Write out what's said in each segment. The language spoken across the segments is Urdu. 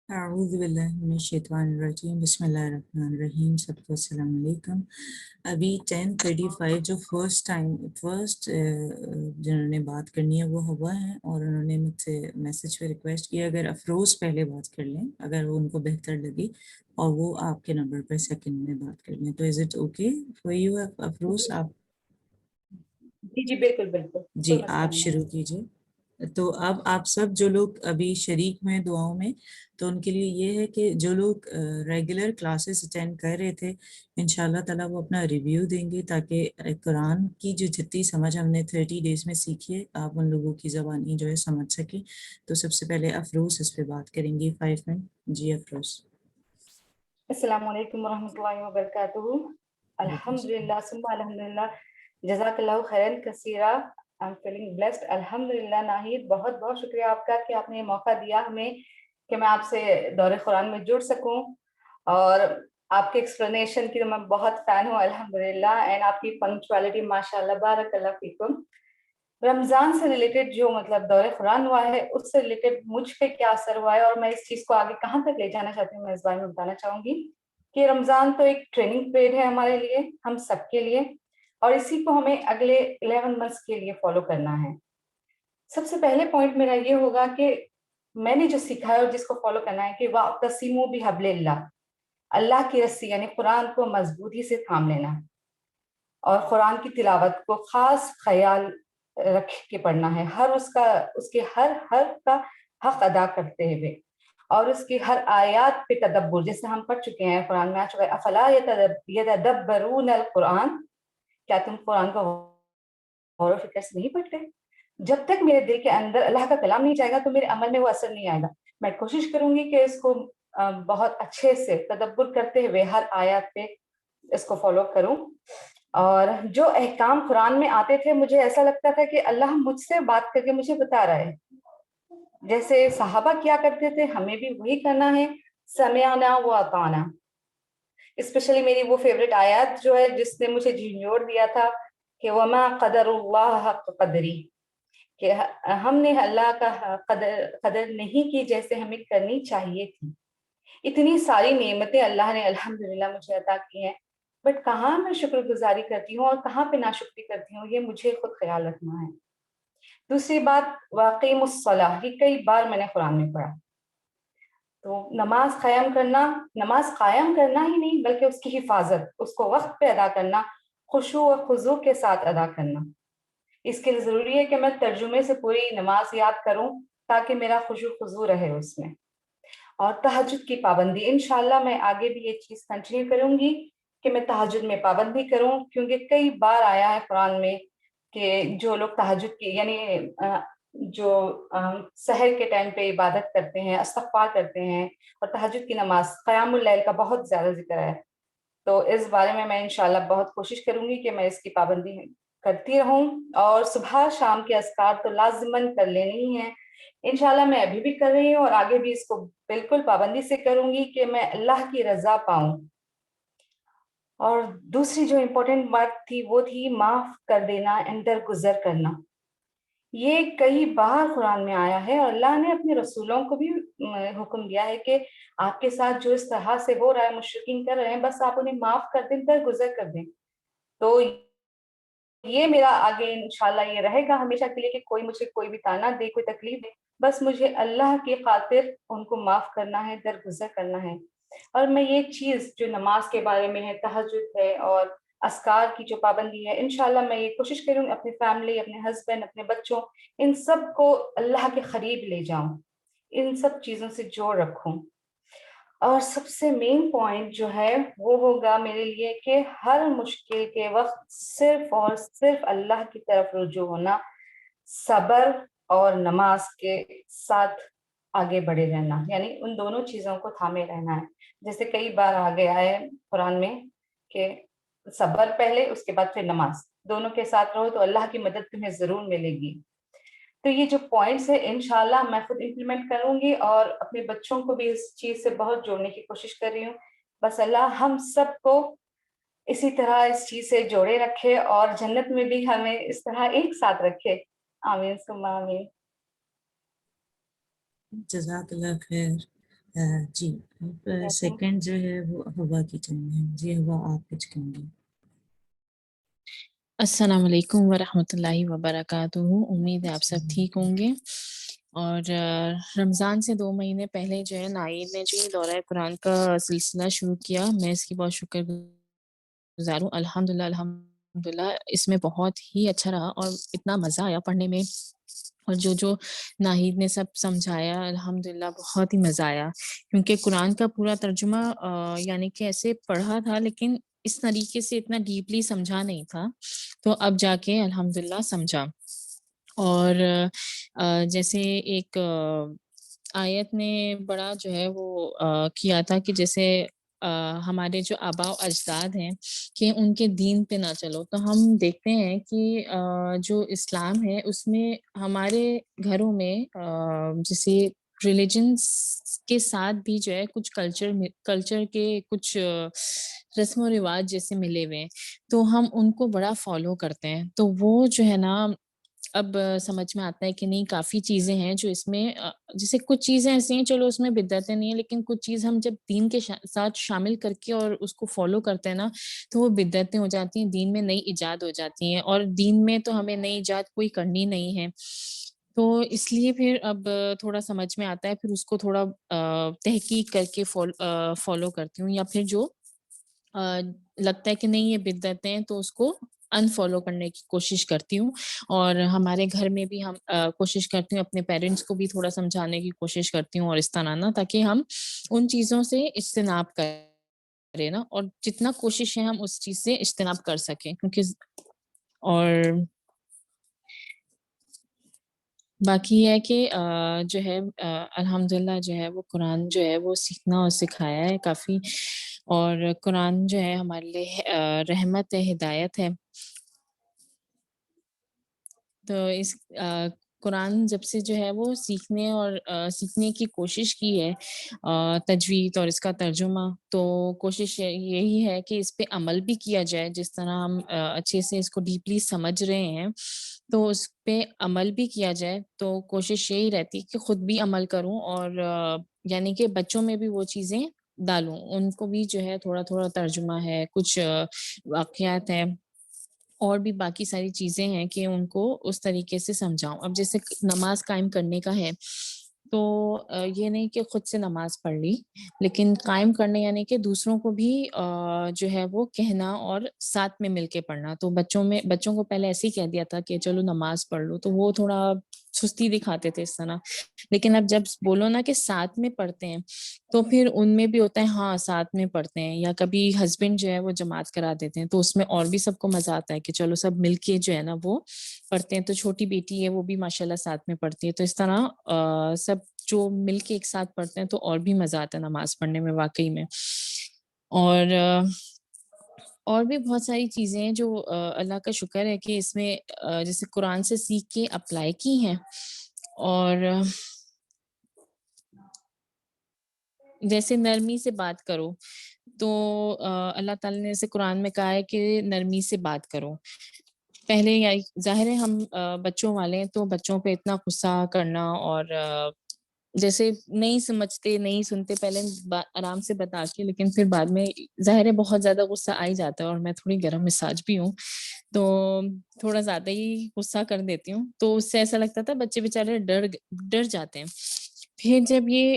اعوذ باللہ من الشیطان الرجیم بسم اللہ الرحمن الرحیم سب کو السلام علیکم۔ ابھی 10:35 جو فرسٹ جنہوں نے بات کرنی ہے وہ ہوا ہے، اور انہوں نے مجھ سے میسج پہ ریکویسٹ کیا اگر افروز پہلے بات کر لیں اگر وہ ان کو بہتر لگی، اور وہ آپ کے نمبر پر سیکنڈ میں بات کر لیں، تو is it okay for you Afroz? آپ جی جی بالکل بالکل جی کوئی مسئلہ آپ نہیں ہے۔ شروع کیجیے۔ تو اب آپ سب جو لوگ ابھی شریک ہوئے دعاؤں میں، تو ان کے لیے یہ ہے کہ جو لوگ ریگولر کلاسز اٹینڈ کر رہے تھے، انشاءاللہ تعالیٰ وہ اپنا ریویو دیں گے تاکہ قرآن کی جو جتنی سمجھ ہم نے 30 ڈیز میں سیکھی ہے آپ ان لوگوں کی زبانی جو ہے سمجھ سکیں۔ تو سب سے پہلے افروز اس پہ بات کریں گی 5 منٹ۔ جی افروز۔ السلام علیکم ورحمۃ اللہ وبرکاتہ۔ الحمدللہ ثم الحمدللہ، جزاک اللہ خیرن کثیرا، آئی ایم فیلنگ بلیسڈ۔ الحمدللہ ناہید، بہت بہت شکریہ آپ کا کہ آپ نے یہ موقع دیا ہمیں کہ میں آپ سے دور قرآن میں جڑ سکوں، اور آپ کے ایکسپلینیشن کی تو میں بہت فین ہوں الحمدللہ، اینڈ آپ کی پنکچوالٹی ماشاءاللہ، بارک اللہ فیکم۔ رمضان سے ریلیٹڈ جو مطلب دور قرآن ہوا ہے اس سے ریلیٹڈ مجھ پہ کیا اثر ہوا ہے اور میں اس چیز کو آگے کہاں تک لے جانا چاہتی ہوں، میں اس بارے میں بتانا چاہوں گی کہ رمضان تو ایک ٹریننگ پیریڈ ہے ہمارے لیے، ہم سب کے لیے، اور اسی کو ہمیں اگلے 11 منتھس کے لیے فالو کرنا ہے۔ سب سے پہلے پوائنٹ میرا یہ ہوگا کہ میں نے جو سیکھا ہے اور جس کو فالو کرنا ہے کہ وَاعْتَصِمُوا بِحَبْلِ اللَّهِ، اللہ کی رسی یعنی قرآن کو مضبوطی سے تھام لینا، اور قرآن کی تلاوت کو خاص خیال رکھ کے پڑھنا ہے، اس کے ہر حرف کا حق ادا کرتے ہوئے، اور اس کی ہر آیات پہ تدبر، جیسے ہم پڑھ چکے ہیں قرآن میں آ چکا ہے افلا یتدبرون القرآن، کیا تم قرآن کو غور و فکر سے نہیں پڑھتے؟ جب تک میرے دل کے اندر اللہ کا کلام نہیں جائے گا تو میرے عمل میں وہ اثر نہیں آئے گا۔ میں کوشش کروں گی کہ اس کو بہت اچھے سے تدبر کرتے ہوئے ہر آیات پہ اس کو فالو کروں، اور جو احکام قرآن میں آتے تھے مجھے ایسا لگتا تھا کہ اللہ مجھ سے بات کر کے مجھے بتا رہا ہے، جیسے صحابہ کیا کرتے تھے ہمیں بھی وہی کرنا ہے، سمعنا و اطعنا۔ اسپیشلی میری وہ فیوریٹ آیات جو ہے جس نے مجھے جھنجھوڑ دیا تھا کہ وما قدر اللہ حق قدری، کہ ہم نے اللہ کا قدر نہیں کی جیسے ہمیں کرنی چاہیے تھی۔ اتنی ساری نعمتیں اللہ نے الحمدللہ مجھے عطا کی ہیں، بٹ کہاں میں شکر گزاری کرتی ہوں اور کہاں پہ ناشکری کرتی ہوں، یہ مجھے خود خیال رکھنا ہے۔ دوسری بات، واقیم الصلاح، یہ کئی بار میں نے قرآن میں پڑھا، تو نماز قائم کرنا ہی نہیں بلکہ اس کی حفاظت، اس کو وقت پہ ادا کرنا، خشوع و خضوع کے ساتھ ادا کرنا۔ اس کے لیے ضروری ہے کہ میں ترجمے سے پوری نماز یاد کروں تاکہ میرا خشوع خضوع رہے اس میں۔ اور تہجد کی پابندی، انشاءاللہ میں آگے بھی یہ چیز کنٹینیو کروں گی کہ میں تہجد میں پابندی کروں، کیونکہ کئی بار آیا ہے قرآن میں کہ جو لوگ تہجد کی یعنی جو سحر کے ٹائم پہ عبادت کرتے ہیں، استغفار کرتے ہیں، اور تہجد کی نماز، قیام اللیل کا بہت زیادہ ذکر ہے، تو اس بارے میں انشاءاللہ بہت کوشش کروں گی کہ میں اس کی پابندی کرتی رہوں، اور صبح شام کے اذکار تو لازماً کر لینے ہی ہیں۔ انشاءاللہ میں ابھی بھی کر رہی ہوں اور آگے بھی اس کو بالکل پابندی سے کروں گی کہ میں اللہ کی رضا پاؤں۔ اور دوسری جو امپورٹنٹ بات تھی وہ تھی معاف کر دینا، درگزر کرنا۔ یہ کئی بار قرآن میں آیا ہے اور اللہ نے اپنے رسولوں کو بھی حکم دیا ہے کہ آپ کے ساتھ جو اس طرح سے ہو رہا ہے، مشرکین کر رہے ہیں، بس آپ انہیں معاف کر دیں، درگزر کر دیں۔ تو یہ میرا آگے انشاءاللہ یہ رہے گا ہمیشہ کے لیے کہ کوئی مجھے کوئی بھی طعنہ دے، کوئی تکلیف دے، بس مجھے اللہ کی خاطر ان کو معاف کرنا ہے، درگزر کرنا ہے۔ اور میں یہ چیز جو نماز کے بارے میں ہے، تہجد ہے اور اذکار کی جو پابندی ہے، انشاءاللہ میں یہ کوشش کروں گی اپنی فیملی، اپنے ہسبینڈ، اپنے بچوں، ان سب کو اللہ کے قریب لے جاؤں، ان سب چیزوں سے جوڑ رکھوں۔ اور سب سے مین پوائنٹ جو ہے وہ ہوگا میرے لیے کہ ہر مشکل کے وقت صرف اور صرف اللہ کی طرف رجوع ہونا، صبر اور نماز کے ساتھ آگے بڑھے رہنا، یعنی ان دونوں چیزوں کو تھامے رہنا ہے۔ جیسے کئی بار آگے آئے قرآن میں کہ صبر پہلے، اس کے بعد پھر نماز، دونوں کے ساتھ رہو تو اللہ کی مدد تمہیں ضرور ملے گی۔ تو یہ جو پوائنٹس ہیں انشاءاللہ میں خود امپلیمنٹ کروں گی اور اپنے بچوں کو بھی اس چیز سے بہت جوڑنے کی کوشش کر رہی ہوں۔ بس اللہ ہم سب کو اسی طرح اس چیز سے جوڑے رکھے اور جنت میں بھی ہمیں اس طرح ایک ساتھ رکھے، آمین ثم آمین۔ جزاک اللہ خیر جی اب سیکنڈ جو ہے وہ ہوا کی ٹائم ہے. جی ہوا آپ کچھ کہیں گے. السلام علیکم ورحمۃ اللہ وبرکاتہ. امید ہے آپ سب ٹھیک ہوں گے. اور رمضان سے 2 مہینے پہلے جو ہے نائید نے جو دورہ قرآن کا سلسلہ شروع کیا، میں اس کی بہت شکر گزار ہوں. الحمدللہ اس میں بہت ہی اچھا رہا اور اتنا مزہ آیا پڑھنے میں، اور جو ناہید نے سب سمجھایا الحمدللہ بہت ہی مزہ آیا، کیونکہ قرآن کا پورا ترجمہ یعنی کہ ایسے پڑھا تھا لیکن اس طریقے سے اتنا ڈیپلی سمجھا نہیں تھا، تو اب جا کے الحمدللہ سمجھا. اور جیسے ایک آیت نے بڑا جو ہے وہ کیا تھا کہ جیسے ہمارے جو آباء و اجداد ہیں کہ ان کے دین پہ نہ چلو، تو ہم دیکھتے ہیں کہ جو اسلام ہے اس میں ہمارے گھروں میں جیسے ریلیجنس کے ساتھ بھی جو ہے کچھ کلچر کے کچھ رسم و رواج جیسے ملے ہوئے ہیں، تو ہم ان کو بڑا فالو کرتے ہیں. تو وہ جو ہے نا اب سمجھ میں آتا ہے کہ نہیں کافی چیزیں ہیں جو اس میں جیسے کچھ چیزیں ایسی ہیں چلو اس میں بدعتیں نہیں ہیں، لیکن کچھ چیز ہم جب دین کے ساتھ شامل کر کے اور اس کو فالو کرتے ہیں نا تو وہ بدعتیں ہو جاتی ہیں، دین میں نئی ایجاد ہو جاتی ہیں، اور دین میں تو ہمیں نئی ایجاد کوئی کرنی نہیں ہے. تو اس لیے پھر اب تھوڑا سمجھ میں آتا ہے، پھر اس کو تھوڑا تحقیق کر کے فالو کرتی ہوں، یا پھر جو لگتا ہے کہ نہیں یہ بدعتیں ہیں تو اس کو انفالو کرنے کی کوشش کرتی ہوں. اور ہمارے گھر میں بھی ہم کوشش کرتی ہوں، اپنے پیرنٹس کو بھی تھوڑا سمجھانے کی کوشش کرتی ہوں اور اس طرح نا، تاکہ ہم ان چیزوں سے اجتناب کریں نا، اور جتنا کوشش ہے ہم اس چیز سے اجتناب کر سکیں. کیونکہ اور باقی یہ ہے کہ جو ہے الحمدللہ جو ہے وہ قرآن جو ہے وہ سیکھنا اور سکھایا ہے کافی، اور قرآن جو ہے ہمارے لیے رحمت ہے، ہدایت ہے. تو اس قرآن جب سے جو ہے وہ سیکھنے کی کوشش کی ہے، تجوید اور اس کا ترجمہ، تو کوشش یہی ہے کہ اس پہ عمل بھی کیا جائے. جس طرح ہم اچھے سے اس کو ڈیپلی سمجھ رہے ہیں تو اس پہ عمل بھی کیا جائے. تو کوشش یہی رہتی کہ خود بھی عمل کروں، اور یعنی کہ بچوں میں بھی وہ چیزیں ڈالوں، ان کو بھی جو ہے تھوڑا تھوڑا ترجمہ ہے، کچھ واقعات ہیں اور بھی باقی ساری چیزیں ہیں کہ ان کو اس طریقے سے سمجھاؤں. اب جیسے نماز قائم کرنے کا ہے تو یہ نہیں کہ خود سے نماز پڑھ لی، لیکن قائم کرنے یعنی کہ دوسروں کو بھی جو ہے وہ کہنا اور ساتھ میں مل کے پڑھنا. تو بچوں کو پہلے ایسے ہی کہہ دیا تھا کہ چلو نماز پڑھ لو، تو وہ تھوڑا سستی دکھاتے تھے اس طرح. لیکن اب جب بولو نا کہ ساتھ میں پڑھتے ہیں تو پھر ان میں بھی ہوتا ہے ہاں ساتھ میں پڑھتے ہیں. یا کبھی ہسبینڈ جو ہے وہ جماعت کرا دیتے ہیں تو اس میں اور بھی سب کو مزہ آتا ہے کہ چلو سب مل کے جو ہے نا وہ پڑھتے ہیں. تو چھوٹی بیٹی ہے وہ بھی ماشاءاللہ ساتھ میں پڑھتی ہے. تو اس طرح سب جو مل کے ایک ساتھ پڑھتے ہیں تو اور بھی مزہ آتا ہے نماز پڑھنے میں واقعی میں. اور بھی بہت ساری چیزیں ہیں جو اللہ کا شکر ہے کہ اس میں جیسے قرآن سے سیکھ کے اپلائی کی ہیں. اور جیسے نرمی سے بات کرو تو اللہ تعالیٰ نے جیسے قرآن میں کہا ہے کہ نرمی سے بات کرو. پہلے ظاہر ہے ہم بچوں والے ہیں تو بچوں پہ اتنا غصہ کرنا اور جیسے نہیں سمجھتے نہیں سنتے پہلے آرام سے بتا کے، لیکن پھر بعد میں ظاہر ہے بہت زیادہ غصہ آ ہی جاتا ہے، اور میں تھوڑی گرم مزاج بھی ہوں تو تھوڑا زیادہ ہی غصہ کر دیتی ہوں. تو اس سے ایسا لگتا تھا بچے بیچارے ڈر جاتے ہیں. پھر جب یہ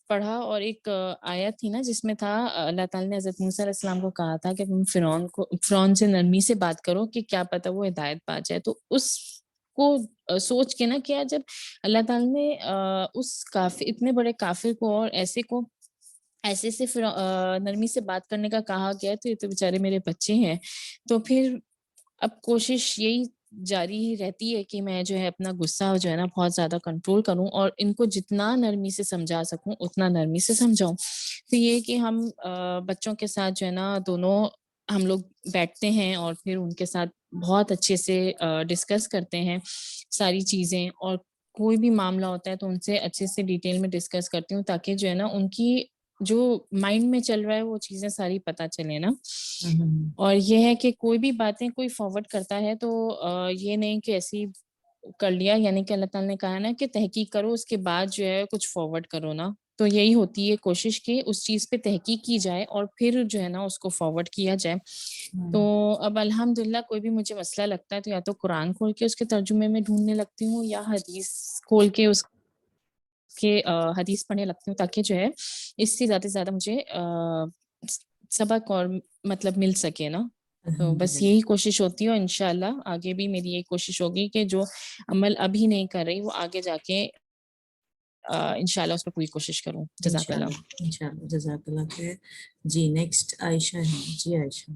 پڑھا اور ایک آیت تھی نا جس میں تھا اللہ تعالیٰ نے حضرت موسیٰ علیہ السلام کو کہا تھا کہ تم فرعون سے نرمی سے بات کرو کہ کیا پتہ وہ ہدایت پا جائے. تو اس کو سوچ کے نا کیا جب اللہ تعالیٰ نے اس اتنے بڑے کافر کو اور ایسے سے نرمی سے بات کرنے کا کہا گیا تو یہ تو بیچارے میرے بچے ہیں. تو پھر اب کوشش یہی جاری رہتی ہے کہ میں جو ہے اپنا غصہ جو ہے نا بہت زیادہ کنٹرول کروں اور ان کو جتنا نرمی سے سمجھا سکوں اتنا نرمی سے سمجھاؤں. تو یہ کہ ہم بچوں کے ساتھ جو ہے نا دونوں ہم لوگ بیٹھتے ہیں اور پھر ان کے ساتھ بہت اچھے سے ڈسکس کرتے ہیں ساری چیزیں، اور کوئی بھی معاملہ ہوتا ہے تو ان سے اچھے سے ڈیٹیل میں ڈسکس کرتی ہوں تاکہ جو ہے نا ان کی جو مائنڈ میں چل رہا ہے وہ چیزیں ساری پتہ چلے نا. اور یہ ہے کہ کوئی بھی باتیں کوئی فارورڈ کرتا ہے تو یہ نہیں کہ ایسی کر لیا، یعنی کہ اللہ تعالیٰ نے کہا نا کہ تحقیق کرو اس کے بعد جو ہے کچھ فارورڈ کرو نا. تو یہی ہوتی ہے کوشش کہ اس چیز پہ تحقیق کی جائے اور پھر جو ہے نا اس کو فارورڈ کیا جائے. تو اب الحمدللہ کوئی بھی مجھے مسئلہ لگتا ہے تو یا تو قرآن کھول کے اس کے ترجمے میں ڈھونڈنے لگتی ہوں یا حدیث کھول کے اس کے حدیث پڑھنے لگتی ہوں تاکہ جو ہے اس سے زیادہ سے زیادہ مجھے سبق اور مطلب مل سکے نا. تو بس یہی کوشش ہوتی ہے اور انشاءاللہ آگے بھی میری یہی کوشش ہوگی کہ جو عمل ابھی نہیں کر رہی وہ آگے جا کے انشاءاللہ اس پہ پوری کوشش کروں. جزاک اللہ. انشاءاللہ جزاک اللہ خیر. جی نیکسٹ عائشہ ہے. جی عائشہ.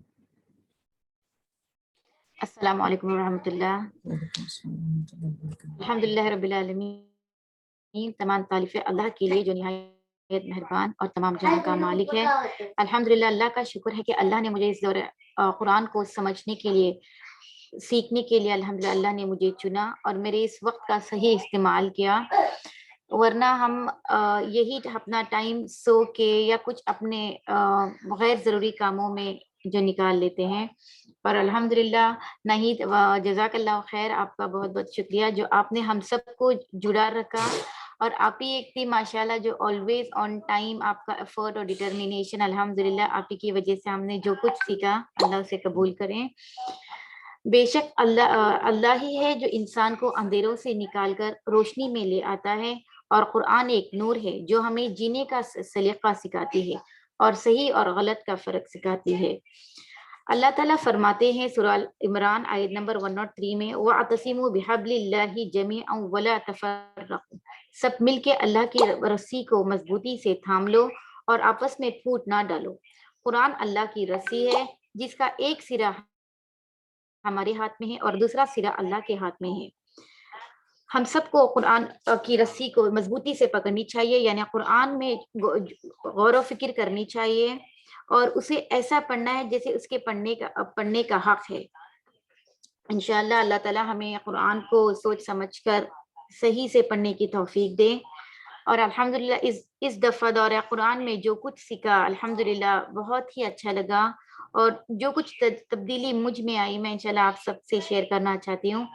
السلام علیکم ورحمۃ اللہ. وعلیکم السلام ورحمۃ اللہ وبرکاتہ. الحمدللہ رب العالمین. تمام تعریفیں اللہ کے لیے جو نہایت مہربان اور تمام جہان کا مالک ہے. الحمدللہ اللہ کا شکر ہے کہ اللہ نے مجھے اس دور قرآن کو سمجھنے کے لیے سیکھنے کے لیے الحمدللہ اللہ نے مجھے چنا اور میرے اس وقت کا صحیح استعمال کیا. ورنہ ہم یہی اپنا ٹائم سو کے یا کچھ اپنے غیر ضروری کاموں میں جو نکال لیتے ہیں. اور الحمدللہ نہید جزاک اللہ خیر. آپ کا بہت بہت شکریہ جو آپ نے ہم سب کو جڑا رکھا اور آپ ہی ایک تھی ماشاءاللہ جو آلویز آن ٹائم. آپ کا ایفرٹ اور ڈٹرمینیشن الحمدللہ آپ ہی کی وجہ سے ہم نے جو کچھ سیکھا اللہ اسے قبول کریں. بے شک اللہ ہی ہے جو انسان کو اندھیروں سے نکال کر روشنی میں لے آتا ہے اور قرآن ایک نور ہے جو ہمیں جینے کا سلیقہ سکھاتی ہے اور صحیح اور غلط کا فرق سکھاتی ہے. اللہ تعالیٰ فرماتے ہیں سورہ عمران آیت نمبر 103 میں وَاعْتَصِمُوا بِحَبْلِ اللَّهِ جَمِيعًا وَلَا تَفَرَّقُوا. سب مل کے اللہ کی رسی کو مضبوطی سے تھام لو اور آپس میں پھوٹ نہ ڈالو. قرآن اللہ کی رسی ہے جس کا ایک سرا ہمارے ہاتھ میں ہے اور دوسرا سرا اللہ کے ہاتھ میں ہے. ہم سب کو قرآن کی رسی کو مضبوطی سے پکڑنی چاہیے یعنی قرآن میں غور و فکر کرنی چاہیے اور اسے ایسا پڑھنا ہے جیسے اس کے پڑھنے کا حق ہے. انشاءاللہ اللہ تعالی ہمیں قرآن کو سوچ سمجھ کر صحیح سے پڑھنے کی توفیق دے. اور الحمدللہ اس دفعہ دورہ قرآن میں جو کچھ سیکھا الحمدللہ بہت ہی اچھا لگا اور جو کچھ تبدیلی مجھ میں آئی میں انشاءاللہ آپ سب سے شیئر کرنا چاہتی ہوں.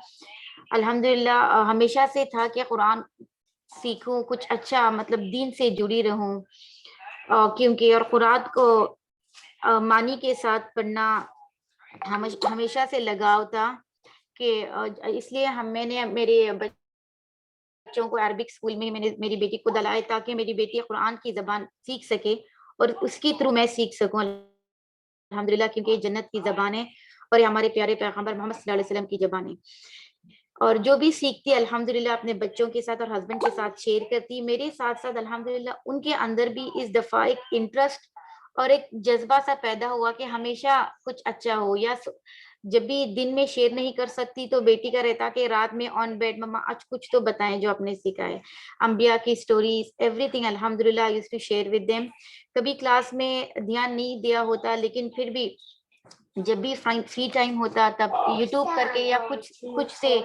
الحمدللہ ہمیشہ سے تھا کہ قرآن سیکھوں کچھ اچھا مطلب دین سے جڑی رہوں کیونکہ اور قرآن کو معنی کے ساتھ پڑھنا ہمیشہ سے لگاؤ تھا کہ اس لیے میں نے میرے بچوں کو عربک اسکول میں نے میری بیٹی کو ڈالا ہے تاکہ میری بیٹی قرآن کی زبان سیکھ سکے اور اس کے تھرو میں سیکھ سکوں الحمدللہ کیونکہ یہ جنت کی زبان ہے اور یہ ہمارے پیارے پیغمبر محمد صلی اللہ علیہ وسلم کی زبان ہے. اور جو بھی سیکھتی الحمدللہ اپنے بچوں کے ساتھ اور ہسبینڈ کے ساتھ شیئر کرتی. میرے ساتھ ساتھ الحمدللہ ان کے اندر بھی اس دفعہ ایک انٹرسٹ اور ایک جذبہ سا پیدا ہوا کہ ہمیشہ کچھ اچھا ہو. یا جب بھی دن میں شیئر نہیں کر سکتی تو بیٹی کا رہتا کہ رات میں آن بیڈ مما آج کچھ تو بتائیں جو آپ نے سیکھا ہے. انبیاء کی سٹوریز ایوری تھنگ الحمدللہ I used to share with them. کبھی کلاس میں دھیان نہیں دیا ہوتا لیکن پھر بھی جب بھی فری ٹائم ہوتا تب یوٹیوب کر کے یا کچھ سے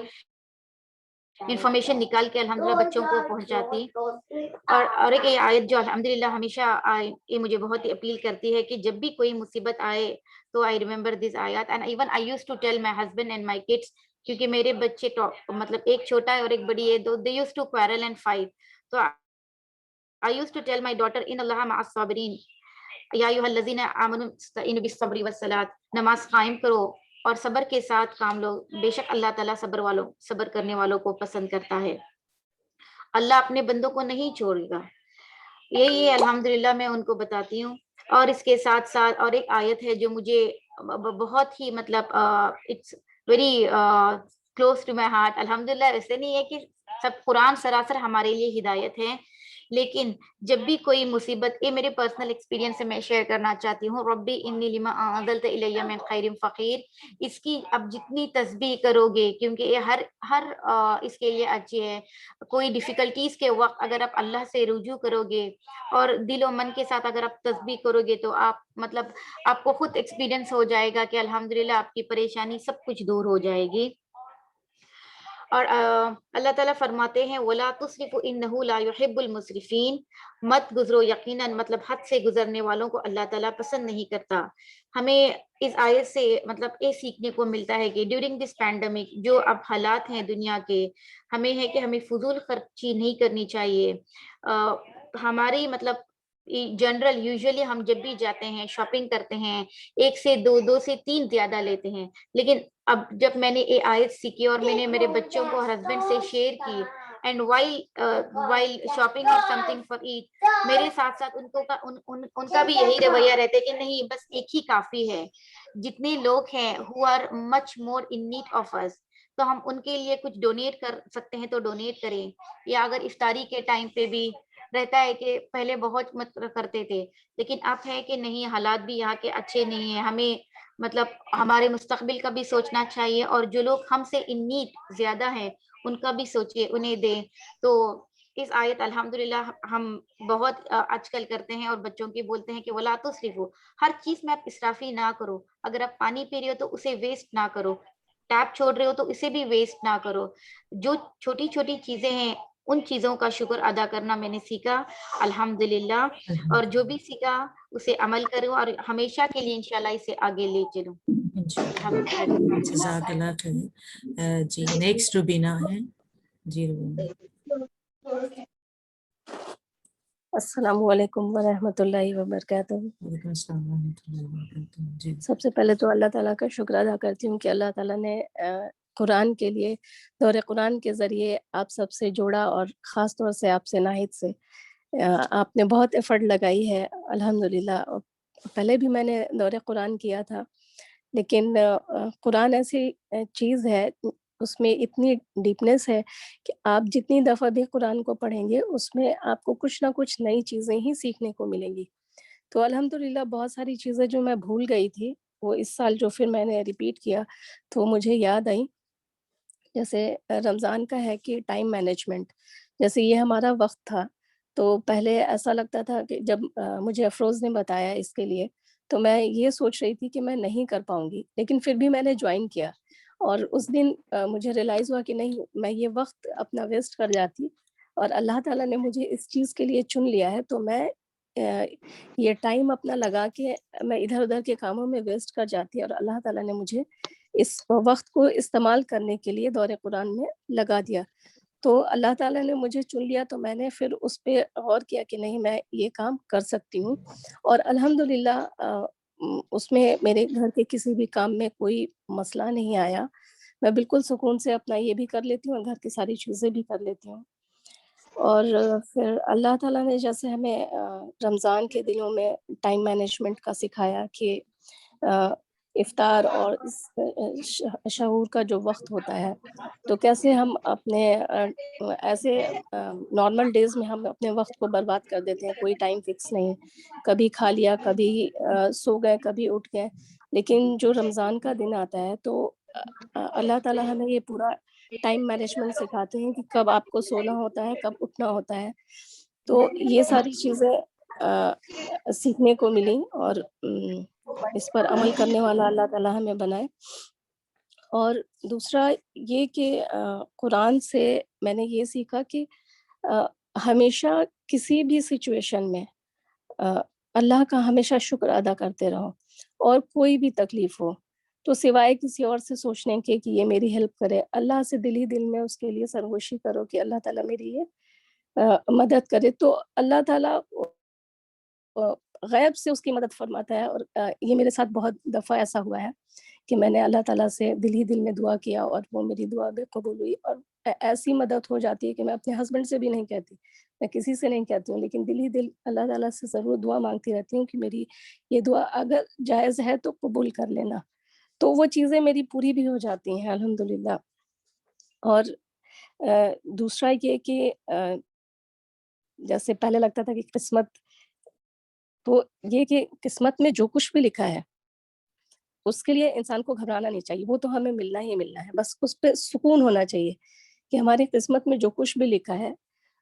انفارمیشن نکال کے الحمدللہ بچوں کو پہنچاتی. اور ایک آیت جو الحمدللہ ہمیشہ یہ مجھے بہت اپیل کرتی ہے کہ جب بھی کوئی مصیبت آئے تو آئی ریمبر دس آیات and even I used to tell my husband and my kids کیونکہ میرے بچے مطلب ایک چھوٹا ہے اور ایک بڑی ہے they used to quarrel and fight. تو I used to tell my daughter in Allah ma'as sabirin ya ayyuhallazina amanu ista'inu bis sabri was salat. نماز قائم کرو اور صبر کے ساتھ کام لو بے شک اللہ تعالیٰ صبر کرنے والوں کو پسند کرتا ہے. اللہ اپنے بندوں کو نہیں چھوڑے گا. یہی الحمدللہ میں ان کو بتاتی ہوں. اور اس کے ساتھ ساتھ اور ایک آیت ہے جو مجھے بہت ہی مطلب it's very close to my heart. الحمدللہ ایسے نہیں ہے کہ سب قرآن سراسر ہمارے لیے ہدایت ہے لیکن جب بھی کوئی مصیبت یہ میرے پرسنل ایکسپیرینس سے میں شیئر کرنا چاہتی ہوں. ربی انی لما انزلت الی من خیر فقیر. اس کی اب جتنی تسبیح کرو گے کیونکہ یہ ہر اس کے لیے اچھی ہے. کوئی ڈیفیکلٹیز کے وقت اگر آپ اللہ سے رجوع کرو گے اور دل و من کے ساتھ اگر آپ تسبیح کرو گے تو آپ کو خود ایکسپیرینس ہو جائے گا کہ الحمدللہ آپ کی پریشانی سب کچھ دور ہو جائے گی. اور اللہ تعالیٰ فرماتے ہیں وَلَا تُسْرِفُوا إِنَّهُ لَا يُحِبُّ الْمُسْرِفِينَ. مت گزرو یقیناً مطلب حد سے گزرنے والوں کو اللہ تعالیٰ پسند نہیں کرتا. ہمیں اس آیت سے مطلب یہ سیکھنے کو ملتا ہے کہ ڈیورنگ دس پینڈیمک جو اب حالات ہیں دنیا کے ہمیں ہے کہ ہمیں فضول خرچی نہیں کرنی چاہیے. ہماری مطلب جنرل یوزلی ہم جب بھی جاتے ہیں شاپنگ کرتے ہیں 1 سے 2 2 سے 3 زیادہ لیتے ہیں، لیکن اب جب میں نے یہ آیت سیکھی اور میں نے میرے بچوں کو ہسبینڈ سے شیئر کی اینڈ وائل شاپنگ اور سم تھنگ فار ایٹ، میرے ساتھ ساتھ ان کا بھی یہی رویہ رہتا ہے کہ نہیں بس ایک ہی کافی ہے، جتنے لوگ ہیں who are much more in need of us تو ہم ان کے لیے کچھ ڈونیٹ کر سکتے ہیں تو ڈونیٹ کریں، یا اگر افطاری کے ٹائم پہ بھی رہتا ہے کہ پہلے بہت کرتے تھے لیکن اب ہے کہ نہیں حالات بھی یہاں کے اچھے نہیں ہیں، ہمیں مطلب ہمارے مستقبل کا بھی سوچنا چاہیے اور جو لوگ ہم سے ان نیڈ زیادہ ہیں ان کا بھی سوچیے انہیں دیں۔ تو اس آیت الحمدللہ ہم بہت آج کل کرتے ہیں اور بچوں کی بولتے ہیں کہ ولا تسرفوا، ہر چیز میں آپ اسرافی نہ کرو، اگر آپ پانی پی رہے ہو تو اسے ویسٹ نہ کرو، ٹیپ چھوڑ رہے ہو تو اسے بھی ویسٹ نہ کرو، جو چھوٹی چھوٹی چیزیں ہیں ان چیزوں کا شکر ادا کرنا میں نے سیکھا الحمدللہ، اور جو بھی سیکھا اسے عمل کروں اور ہمیشہ کے لیے انشاءاللہ اسے آگے لے چلوں۔ انشاءاللہ جزاک اللہ خیر۔ جی نیکسٹ روبینہ ہے، جی روبینہ۔ السلام علیکم ورحمۃ اللہ وبرکاتہ۔ وعلیکم السلام ورحمۃ اللہ وبرکاتہ۔ جی سب سے پہلے تو اللہ تعالیٰ کا شکر ادا کرتی ہوں کہ اللہ تعالیٰ نے قرآن کے لیے دور قرآن کے ذریعے آپ سب سے جوڑا، اور خاص طور سے آپ سے ناہید سے آپ نے بہت ایفرٹ لگائی ہے الحمدللہ۔ پہلے بھی میں نے دور قرآن کیا تھا، لیکن قرآن ایسی چیز ہے، اس میں اتنی ڈیپنس ہے کہ آپ جتنی دفعہ بھی قرآن کو پڑھیں گے اس میں آپ کو کچھ نہ کچھ نئی چیزیں ہی سیکھنے کو ملیں گی۔ تو الحمدللہ بہت ساری چیزیں جو میں بھول گئی تھی وہ اس سال جو پھر میں نے ریپیٹ کیا تو مجھے یاد آئی۔ جیسے رمضان کا ہے کہ ٹائم مینجمنٹ، جیسے یہ ہمارا وقت تھا، تو پہلے ایسا لگتا تھا کہ جب مجھے افروز نے بتایا اس کے لیے تو میں یہ سوچ رہی تھی کہ میں نہیں کر پاؤں گی، لیکن پھر بھی میں نے جوائن کیا، اور اس دن مجھے ریئلائز ہوا کہ نہیں، میں یہ وقت اپنا ویسٹ کر جاتی اور اللہ تعالیٰ نے مجھے اس چیز کے لیے چن لیا ہے، تو میں یہ ٹائم اپنا لگا کے میں ادھر ادھر کے کاموں میں ویسٹ کر جاتی، اور اللہ تعالیٰ نے مجھے اس وقت کو استعمال کرنے کے لیے دور قرآن میں لگا دیا۔ تو اللہ تعالیٰ نے مجھے چن لیا، تو میں نے پھر اس پہ غور کیا کہ نہیں، میں یہ کام کر سکتی ہوں، اور الحمدللہ اس میں میرے گھر کے کسی بھی کام میں کوئی مسئلہ نہیں آیا، میں بالکل سکون سے اپنا یہ بھی کر لیتی ہوں اور گھر کی ساری چیزیں بھی کر لیتی ہوں۔ اور پھر اللہ تعالیٰ نے جیسے ہمیں رمضان کے دنوں میں ٹائم مینجمنٹ کا سکھایا کہ افطار اور شعور کا جو وقت ہوتا ہے، تو کیسے ہم اپنے ایسے نارمل ڈیز میں ہم اپنے وقت کو برباد کر دیتے ہیں، کوئی ٹائم فکس نہیں، کبھی کھا لیا، کبھی سو گئے، کبھی اٹھ گئے، لیکن جو رمضان کا دن آتا ہے تو اللہ تعالیٰ ہمیں یہ پورا ٹائم مینجمنٹ سکھاتے ہیں کہ کب آپ کو سونا ہوتا ہے، کب اٹھنا ہوتا ہے۔ تو یہ ساری چیزیں سیکھنے کو ملی، اور اس پر عمل کرنے والا اللہ تعالیٰ ہمیں بنائے۔ اور دوسرا یہ کہ قرآن سے میں نے یہ سیکھا کہ ہمیشہ کسی بھی سچویشن میں اللہ کا ہمیشہ شکر ادا کرتے رہو، اور کوئی بھی تکلیف ہو تو سوائے کسی اور سے سوچنے کے کہ یہ میری ہیلپ کرے، اللہ سے دل ہی دل میں اس کے لیے سرگوشی کرو کہ اللہ تعالیٰ میری یہ مدد کرے، تو اللہ تعالیٰ غیب سے اس کی مدد فرماتا ہے۔ اور یہ میرے ساتھ بہت دفعہ ایسا ہوا ہے کہ میں نے اللہ تعالیٰ سے دل ہی دل میں دعا کیا اور وہ میری دعا بھی قبول ہوئی، اور ایسی مدد ہو جاتی ہے کہ میں اپنے ہسبینڈ سے بھی نہیں کہتی، میں کسی سے نہیں کہتی ہوں، لیکن دل ہی دل اللہ تعالیٰ سے ضرور دعا مانگتی رہتی ہوں کہ میری یہ دعا اگر جائز ہے تو قبول کر لینا، تو وہ چیزیں میری پوری بھی ہو جاتی ہیں الحمدللہ۔ اور دوسرا یہ کہ جیسے پہلے لگتا تھا کہ قسمت، تو یہ کہ قسمت میں جو کچھ بھی لکھا ہے اس کے لیے انسان کو گھبرانا نہیں چاہیے، وہ تو ہمیں ملنا ہی ملنا ہے، بس اس پہ سکون ہونا چاہیے کہ ہماری قسمت میں جو کچھ بھی لکھا ہے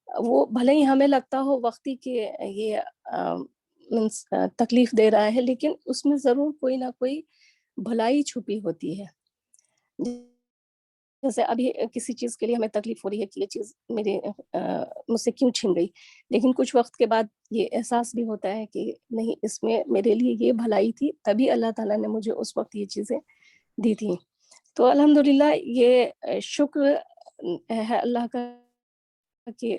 وہ بھلے ہی ہمیں لگتا ہو وقتی کہ یہ تکلیف دے رہا ہے، لیکن اس میں ضرور کوئی نہ کوئی بھلائی چھپی ہوتی ہے۔ جیسے ابھی کسی چیز کے لیے ہمیں تکلیف ہو رہی ہے کہ یہ چیز مجھ سے کیوں چھن گئی، لیکن کچھ وقت کے بعد یہ احساس بھی ہوتا ہے کہ نہیں، اس میں میرے لیے یہ بھلائی تھی، تبھی اللہ تعالیٰ نے مجھے اس وقت یہ چیزیں دی تھیں۔ تو الحمدللہ یہ شکر ہے اللہ کا کہ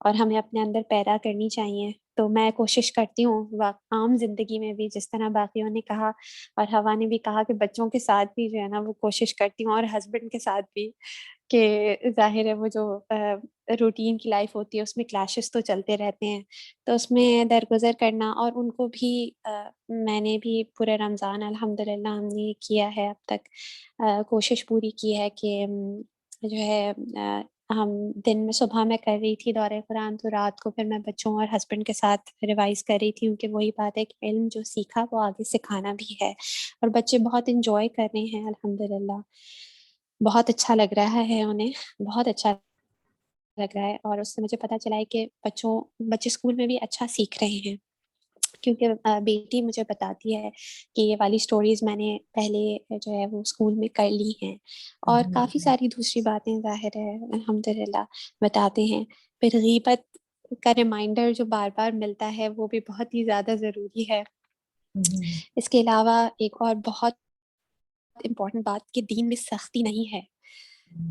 اور ہمیں اپنے اندر پیدا کرنی چاہیے. تو میں کوشش کرتی ہوں عام زندگی میں بھی، جس طرح باقیوں نے کہا اور ہوا نے بھی کہا، کہ بچوں کے ساتھ بھی جو ہے نا وہ کوشش کرتی ہوں، اور ہسبینڈ کے ساتھ بھی، کہ ظاہر ہے وہ جو روٹین کی لائف ہوتی ہے اس میں کلیشز تو چلتے رہتے ہیں، تو اس میں درگزر کرنا. اور ان کو بھی میں نے بھی پورے رمضان الحمدللہ ہم نے کیا ہے اب تک، کوشش پوری کی ہے کہ جو ہے ہم دن میں صبح میں کر رہی تھی دورہ قرآن، تو رات کو پھر میں بچوں اور ہسبینڈ کے ساتھ ریوائز کر رہی تھی، کیونکہ وہی بات ہے کہ علم جو سیکھا وہ آگے سکھانا بھی ہے، اور بچے بہت انجوائے کر رہے ہیں الحمدللہ. بہت اچھا لگ رہا ہے انہیں، بہت اچھا لگ رہا ہے. اور اس سے مجھے پتہ چلا ہے کہ بچے اسکول میں بھی اچھا سیکھ رہے ہیں، کیونکہ بیٹی مجھے بتاتی ہے کہ یہ والی سٹوریز میں نے پہلے جو ہے وہ اسکول میں کر لی ہیں، اور کافی ساری دوسری باتیں ظاہر ہے الحمدللہ بتاتے ہیں. پھر غیبت کا ریمائنڈر جو بار بار ملتا ہے وہ بھی بہت ہی زیادہ ضروری ہے. اس کے علاوہ ایک اور بہت امپورٹنٹ بات کہ دین میں سختی نہیں ہے.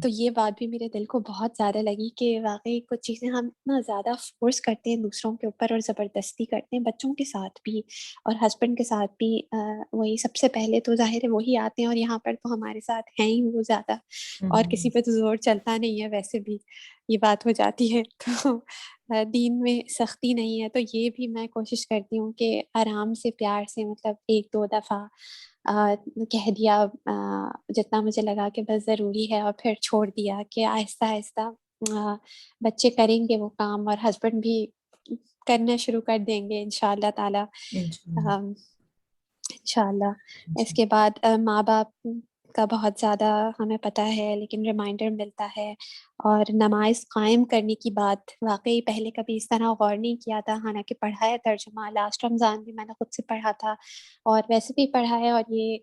تو یہ بات بھی میرے دل کو بہت زیادہ لگی کہ واقعی کچھ چیزیں ہم اتنا زیادہ فورس کرتے ہیں دوسروں کے اوپر اور زبردستی کرتے ہیں، بچوں کے ساتھ بھی اور ہسبینڈ کے ساتھ بھی. وہی سب سے پہلے تو ظاہر ہے وہی آتے ہیں، اور یہاں پر تو ہمارے ساتھ ہیں ہی وہ زیادہ، اور کسی پہ تو زور چلتا نہیں ہے، ویسے بھی یہ بات ہو جاتی ہے. تو دین میں سختی نہیں ہے. تو یہ بھی میں کوشش کرتی ہوں کہ آرام سے پیار سے، مطلب ایک دو دفعہ کہہ دیا جتنا مجھے لگا کہ بس ضروری ہے، اور پھر چھوڑ دیا کہ آہستہ آہستہ بچے کریں گے وہ کام، اور ہسبینڈ بھی کرنا شروع کر دیں گے انشاءاللہ تعالی. انشاءاللہ. اس کے بعد ماں باپ کا بہت زیادہ ہمیں پتہ ہے، لیکن ریمائنڈر ملتا ہے. اور نماز قائم کرنے کی بات واقعی پہلے کبھی اس طرح غور نہیں کیا تھا، حالانکہ پڑھا ہے ترجمہ، لاسٹ رمضان بھی میں نے خود سے پڑھا تھا اور ویسے بھی پڑھا ہے. اور یہ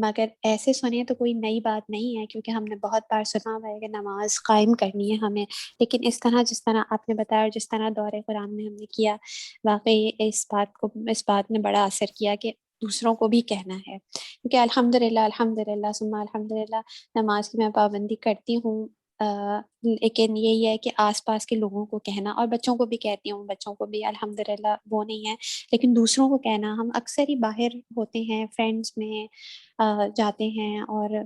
مگر ایسے سنیں تو کوئی نئی بات نہیں ہے، کیونکہ ہم نے بہت بار سنا ہوا ہے کہ نماز قائم کرنی ہے ہمیں، لیکن اس طرح جس طرح آپ نے بتایا اور جس طرح دورہ قرآن میں ہم نے کیا، واقعی اس بات نے بڑا اثر کیا کہ دوسروں کو بھی کہنا ہے. کیونکہ الحمدللہ ثم الحمدللہ نماز کی میں پابندی کرتی ہوں، لیکن یہی ہے کہ آس پاس کے لوگوں کو کہنا، اور بچوں کو بھی کہتی ہوں، بچوں کو بھی الحمدللہ وہ نہیں ہے، لیکن دوسروں کو کہنا. ہم اکثر ہی باہر ہوتے ہیں، فرینڈس میں جاتے ہیں، اور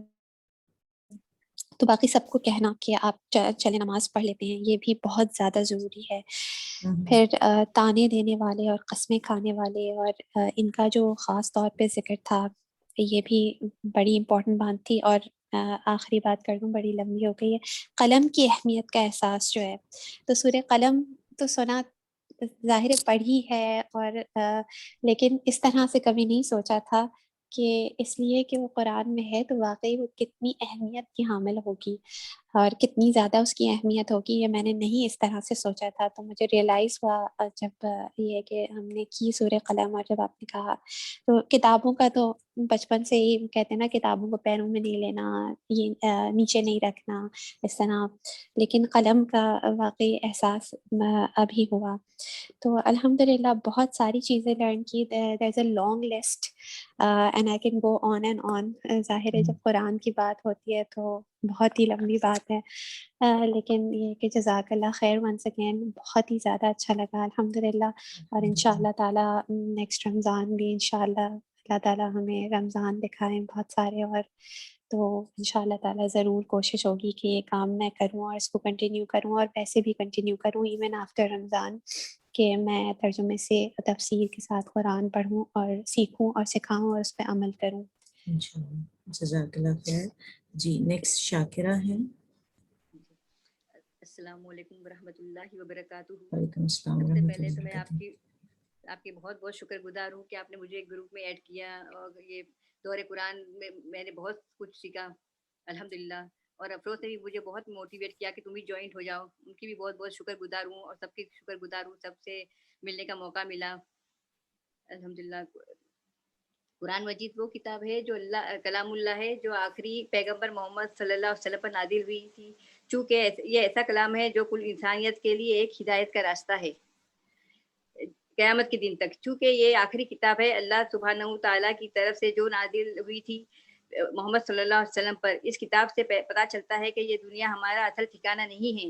تو باقی سب کو کہنا کہ آپ چلے نماز پڑھ لیتے ہیں، یہ بھی بہت زیادہ ضروری ہے. پھر تانے دینے والے اور قسمیں کھانے والے، اور ان کا جو خاص طور پہ ذکر تھا، یہ بھی بڑی امپورٹنٹ بات تھی. اور آخری بات کر دوں، بڑی لمبی ہو گئی ہے. قلم کی اہمیت کا احساس جو ہے، تو سورہ قلم تو سنا ظاہر پڑھی ہے، اور لیکن اس طرح سے کبھی نہیں سوچا تھا کہ اس لیے کہ وہ قرآن میں ہے تو واقعی وہ کتنی اہمیت کی حامل ہوگی اور کتنی زیادہ اس کی اہمیت ہوگی، یہ میں نے نہیں اس طرح سے سوچا تھا. تو مجھے ریئلائز ہوا جب یہ کہ ہم نے کی سورہ قلم، اور جب آپ نے کہا تو کتابوں کا تو بچپن سے ہی کہتے ہیں نا، کتابوں کو پیروں میں نہیں لینا، یہ نیچے نہیں رکھنا اس طرح، لیکن قلم کا واقعی احساس ابھی ہوا. تو الحمدللہ بہت ساری چیزیں لرن کی. There is a long list and I can go on and on. ظاہر ہے جب قرآن کی بات ہوتی ہے تو بہت ہی لمبی بات ہے، لیکن یہ کہ جزاک اللہ خیر ونس اگین، بہت ہی زیادہ اچھا لگا الحمدللہ. اور انشاءاللہ تعالی نیکسٹ رمضان بھی انشاءاللہ اللہ تعالی ہمیں رمضان دکھائیں بہت سارے، اور تو انشاءاللہ تعالی ضرور کوشش ہوگی کہ یہ کام میں کروں اور اس کو کنٹینیو کروں، اور ویسے بھی کنٹینیو کروں ایون آفٹر رمضان، کہ میں ترجمے سے تفسیر کے ساتھ قرآن پڑھوں اور سیکھوں اور سکھاؤں اور اس پہ عمل کروں. انشاءاللہ. جزاک اللہ خیر. جی نیکسٹ شاکرہ ہے. السلام علیکم ورحمۃ اللہ وبرکاتہ. وعلیکم السلام سب سے ورحمۃ پہلے اللہ تو میں وبرکاتہ. آپ کی بہت بہت شکر گزار ہوں کہ آپ نے مجھے ایک گروپ میں ایڈ کیا، اور یہ دورہ قرآن میں نے بہت کچھ سیکھا الحمدللہ. اور افروز نے بھی مجھے بہت موٹیویٹ کیا کہ تم بھی جوائنٹ ہو جاؤ، ان کی بھی بہت بہت شکر گزار ہوں، اور سب کی شکر گزار ہوں، سب سے ملنے کا موقع ملا الحمدللہ. قرآن مجید وہ کتاب ہے جو کلام اللہ ہے، جو آخری پیغمبر محمد صلی اللہ علیہ وسلم پر نازل ہوئی تھی، چونکہ یہ ایسا کلام ہے جو کل انسانیت کے لیے ایک ہدایت کا راستہ ہے قیامت کے دن تک. چونکہ یہ آخری کتاب ہے اللہ سبحانہ تعالیٰ کی طرف سے جو نازل ہوئی تھی محمد صلی اللہ علیہ وسلم پر. اس کتاب سے پتہ چلتا ہے کہ یہ دنیا ہمارا اصل ٹھکانہ نہیں ہے،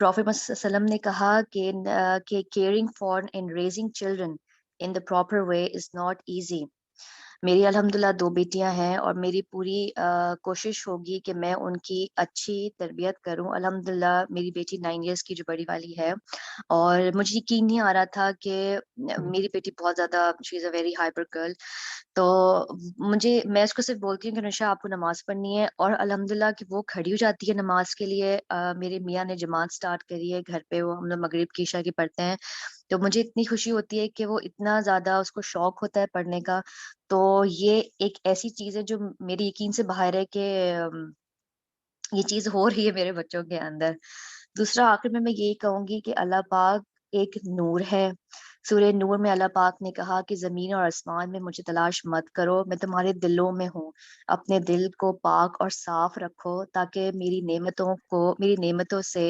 Prophet ﷺ نے کہا کہ caring for and raising children in the proper way is not easy. میری الحمدللہ 2 بیٹیاں ہیں اور میری پوری کوشش ہوگی کہ میں ان کی اچھی تربیت کروں. الحمدللہ میری بیٹی 9 ایئرس کی جو بڑی والی ہے، اور مجھے یقین نہیں آ رہا تھا کہ میری بیٹی بہت زیادہ شی از اے ویری ہائپر گرل. تو میں اس کو صرف بولتی ہوں کہ نشا آپ کو نماز پڑھنی ہے، اور الحمدللہ کہ وہ کھڑی ہو جاتی ہے نماز کے لیے. میرے میاں نے جماعت سٹارٹ کری ہے گھر پہ، وہ ہم لوگ مغرب کی عشاء کی پڑھتے ہیں. تو مجھے اتنی خوشی ہوتی ہے کہ وہ اتنا زیادہ اس کو شوق ہوتا ہے پڑھنے کا. تو یہ ایک ایسی چیز ہے جو میری یقین سے باہر ہے کہ یہ چیز ہو رہی ہے میرے بچوں کے اندر. دوسرا آخر میں یہی کہوں گی کہ اللہ پاک ایک نور ہے. سورہ نور میں اللہ پاک نے کہا کہ زمین اور آسمان میں مجھے تلاش مت کرو، میں تمہارے دلوں میں ہوں. اپنے دل کو پاک اور صاف رکھو تاکہ میری نعمتوں سے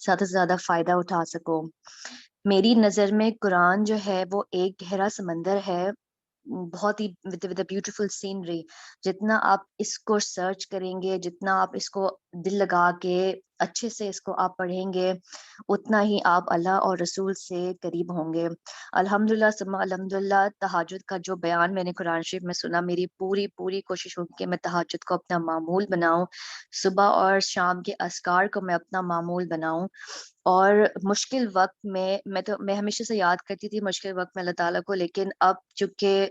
زیادہ سے زیادہ فائدہ اٹھا سکو. میری نظر میں قرآن جو ہے وہ ایک گہرا سمندر ہے، بہت ہی with a beautiful scenery. جتنا آپ اس کو سرچ کریں گے، جتنا آپ اس کو دل لگا کے اچھے سے اس کو آپ پڑھیں گے، اتنا ہی آپ اللہ اور رسول سے قریب ہوں گے. الحمدللہ ثم الحمدللہ تہجد کا جو بیان میں نے قرآن شریف میں سنا، میری پوری کوشش ہوگی کہ میں تہجد کو اپنا معمول بناؤں، صبح اور شام کے اذکار کو میں اپنا معمول بناؤں. اور مشکل وقت میں ہمیشہ سے یاد کرتی تھی مشکل وقت میں اللہ تعالیٰ کو، لیکن اب چونکہ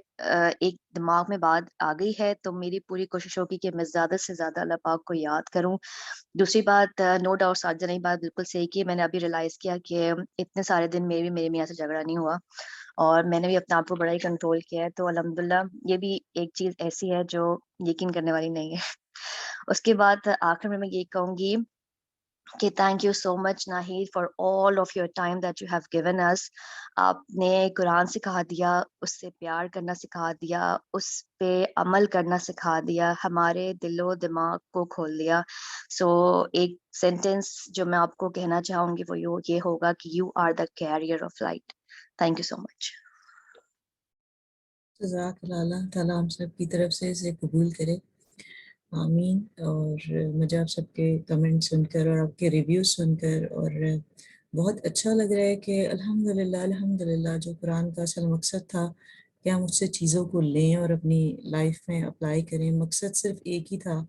ایک دماغ میں بات آ گئی ہے تو میری پوری کوشش ہوگی کہ میں زیادہ سے زیادہ اللہ پاک کو یاد کروں. دوسری بات، نو ڈاؤٹ ساجدہ نے بات بالکل صحیح کی. میں نے ابھی ریئلائز کیا کہ اتنے سارے دن میرے میاں سے جھگڑا نہیں ہوا، اور میں نے بھی اپنے آپ کو بڑا ہی کنٹرول کیا ہے. تو الحمدللہ یہ بھی ایک چیز ایسی ہے جو یقین کرنے والی نہیں ہے. اس کے بعد آخر میں یہی کہوں گی کہ thank you so much Nahid for all of your time that you have given us. آپ نے قرآن سکھا دیا، اس سے پیار کرنا سکھا دیا، اس پہ عمل کرنا سکھا دیا، ہمارے دل و دماغ کو کھول دیا. سو ایک سینٹینس جو میں آپ کو کہنا چاہوں گی وہ یہ ہوگا کہ you are the carrier of light. Thank you so much. جزاک اللہ تعالیٰ ہم سب کی طرف سے اسے قبول کرے، آمین. اور مجھے آپ سب کے کمنٹ سن کر اور آپ کے ریویو سن کر اور بہت اچھا لگ رہا ہے کہ الحمدللہ جو قرآن کا اصل مقصد تھا کہ ہم اس سے چیزوں کو لیں اور اپنی لائف میں اپلائی کریں. مقصد صرف ایک ہی تھا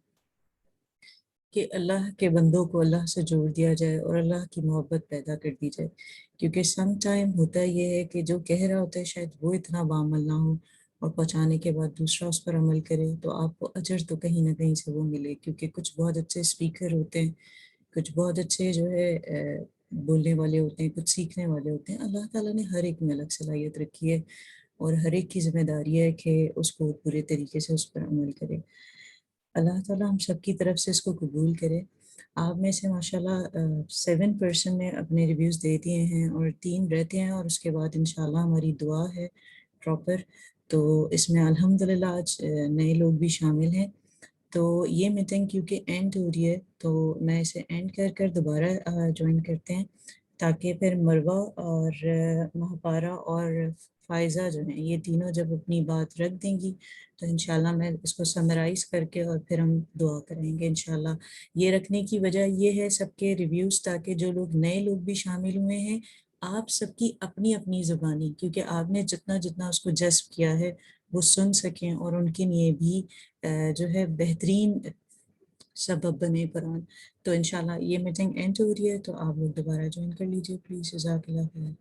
کہ اللہ کے بندوں کو اللہ سے جوڑ دیا جائے اور اللہ کی محبت پیدا کر دی جائے. کیونکہ سم ٹائم ہوتا یہ ہے کہ جو کہہ رہا ہوتا ہے شاید وہ اتنا بعمل نہ ہو، اور پہنچانے کے بعد دوسرا اس پر عمل کرے تو آپ کو اجر تو کہیں نہ کہیں سے وہ ملے. کیونکہ کچھ بہت اچھے اسپیکر ہوتے ہیں، کچھ بہت اچھے جو ہے بولنے والے ہوتے ہیں، کچھ سیکھنے والے ہوتے ہیں. اللہ تعالیٰ نے ہر ایک میں الگ صلاحیت رکھی ہے، اور ہر ایک کی ذمہ داری ہے کہ اس کو پورے طریقے سے اس پر عمل کرے. اللہ تعالیٰ ہم سب کی طرف سے اس کو قبول کرے. آپ میں سے ماشاءاللہ 7% نے اپنے ریویوز دے دیے ہیں اور 3 رہتے ہیں، اور اس کے بعد انشاءاللہ ہماری دعا ہے پراپر. تو اس میں الحمدللہ آج نئے لوگ بھی شامل ہیں. تو یہ میٹنگ کیونکہ اینڈ ہو رہی ہے تو میں اسے اینڈ کر دوبارہ جوائن کرتے ہیں، تاکہ پھر مروہ اور مہپارہ اور فائزہ جو ہیں یہ تینوں جب اپنی بات رکھ دیں گی تو انشاءاللہ میں اس کو سمرائز کر کے اور پھر ہم دعا کریں گے انشاءاللہ. یہ رکھنے کی وجہ یہ ہے سب کے ریویوز، تاکہ جو لوگ نئے لوگ بھی شامل ہوئے ہیں آپ سب کی اپنی زبانی، کیونکہ آپ نے جتنا اس کو جذب کیا ہے وہ سن سکیں اور ان کے لیے بھی جو ہے بہترین سبب بنے قرآن. تو انشاءاللہ یہ میٹنگ اینڈ ہو رہی ہے تو آپ لوگ دوبارہ جوائن کر لیجیے پلیز. جزاک اللہ خیر.